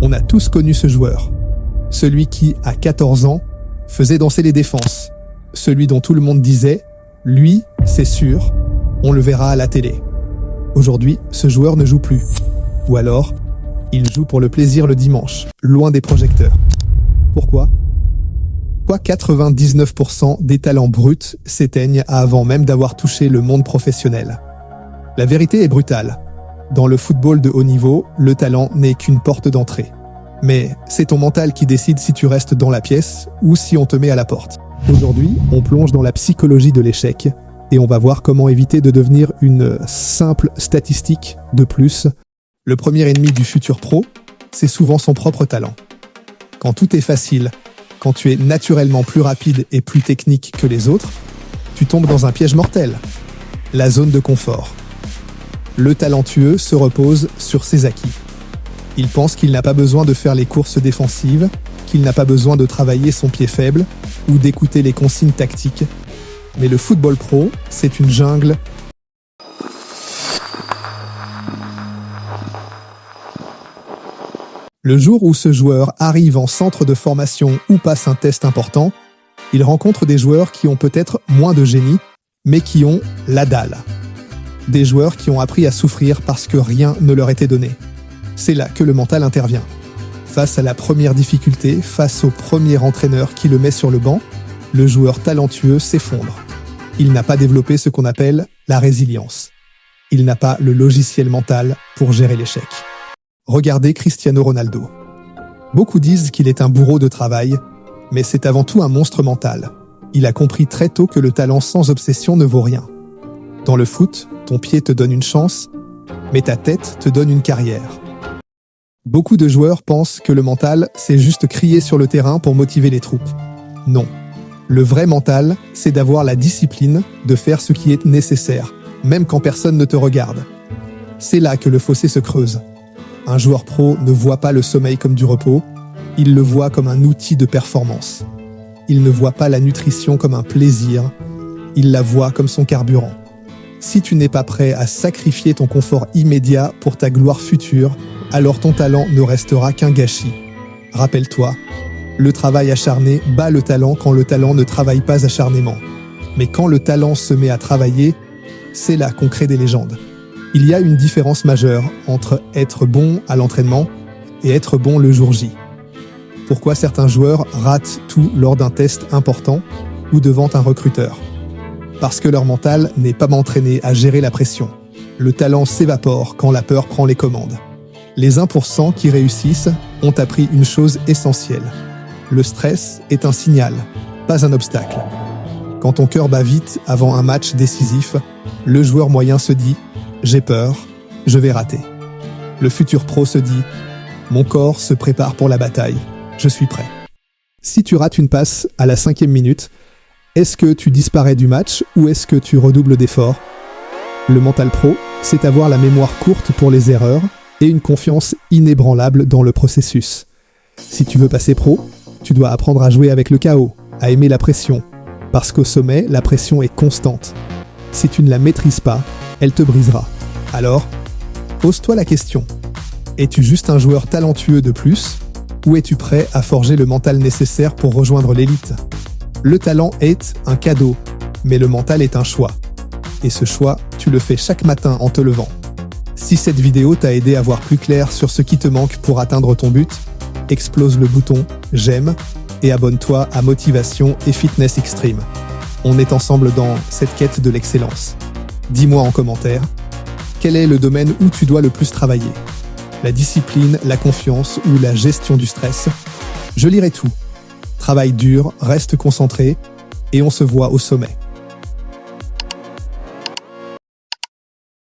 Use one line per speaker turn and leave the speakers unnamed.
On a tous connu ce joueur. Celui qui, à 14 ans, faisait danser les défenses. Celui dont tout le monde disait « Lui, c'est sûr, on le verra à la télé ». Aujourd'hui, ce joueur ne joue plus. Ou alors, il joue pour le plaisir le dimanche, loin des projecteurs. Pourquoi ? 99% des talents bruts s'éteignent avant même d'avoir touché le monde professionnel. La vérité est brutale. Dans le football de haut niveau, le talent n'est qu'une porte d'entrée. Mais c'est ton mental qui décide si tu restes dans la pièce ou si on te met à la porte. Aujourd'hui, on plonge dans la psychologie de l'échec et on va voir comment éviter de devenir une simple statistique de plus. Le premier ennemi du futur pro, c'est souvent son propre talent. Quand tout est facile, quand tu es naturellement plus rapide et plus technique que les autres, tu tombes dans un piège mortel, la zone de confort. Le talentueux se repose sur ses acquis. Il pense qu'il n'a pas besoin de faire les courses défensives, qu'il n'a pas besoin de travailler son pied faible ou d'écouter les consignes tactiques. Mais le football pro, c'est une jungle. Le jour où ce joueur arrive en centre de formation ou passe un test important, il rencontre des joueurs qui ont peut-être moins de génie, mais qui ont la dalle. Des joueurs qui ont appris à souffrir parce que rien ne leur était donné. C'est là que le mental intervient. Face à la première difficulté, face au premier entraîneur qui le met sur le banc, le joueur talentueux s'effondre. Il n'a pas développé ce qu'on appelle la résilience. Il n'a pas le logiciel mental pour gérer l'échec. Regardez Cristiano Ronaldo. Beaucoup disent qu'il est un bourreau de travail, mais c'est avant tout un monstre mental. Il a compris très tôt que le talent sans obsession ne vaut rien. Dans le foot, ton pied te donne une chance, mais ta tête te donne une carrière. Beaucoup de joueurs pensent que le mental, c'est juste crier sur le terrain pour motiver les troupes. Non. Le vrai mental, c'est d'avoir la discipline de faire ce qui est nécessaire, même quand personne ne te regarde. C'est là que le fossé se creuse. Un joueur pro ne voit pas le sommeil comme du repos, il le voit comme un outil de performance. Il ne voit pas la nutrition comme un plaisir, il la voit comme son carburant. Si tu n'es pas prêt à sacrifier ton confort immédiat pour ta gloire future, alors ton talent ne restera qu'un gâchis. Rappelle-toi, le travail acharné bat le talent quand le talent ne travaille pas acharnément. Mais quand le talent se met à travailler, c'est là qu'on crée des légendes. Il y a une différence majeure entre être bon à l'entraînement et être bon le jour J. Pourquoi certains joueurs ratent tout lors d'un test important ou devant un recruteur ? Parce que leur mental n'est pas entraîné à gérer la pression. Le talent s'évapore quand la peur prend les commandes. Les 1% qui réussissent ont appris une chose essentielle. Le stress est un signal, pas un obstacle. Quand ton cœur bat vite avant un match décisif, le joueur moyen se dit « J'ai peur, je vais rater ». Le futur pro se dit « Mon corps se prépare pour la bataille, je suis prêt ». Si tu rates une passe à la 5e minute, est-ce que tu disparais du match ou est-ce que tu redoubles d'efforts ? Le mental pro, c'est avoir la mémoire courte pour les erreurs et une confiance inébranlable dans le processus. Si tu veux passer pro, tu dois apprendre à jouer avec le chaos, à aimer la pression, parce qu'au sommet, la pression est constante. Si tu ne la maîtrises pas, elle te brisera. Alors, pose-toi la question. Es-tu juste un joueur talentueux de plus, ou es-tu prêt à forger le mental nécessaire pour rejoindre l'élite ? Le talent est un cadeau, mais le mental est un choix. Et ce choix, tu le fais chaque matin en te levant. Si cette vidéo t'a aidé à voir plus clair sur ce qui te manque pour atteindre ton but, explose le bouton « J'aime » et abonne-toi à Motivation et Fitness Extreme. On est ensemble dans cette quête de l'excellence. Dis-moi en commentaire, quel est le domaine où tu dois le plus travailler ? La discipline, la confiance ou la gestion du stress ? Je lirai tout. Travaille dur, reste concentré et on se voit au sommet.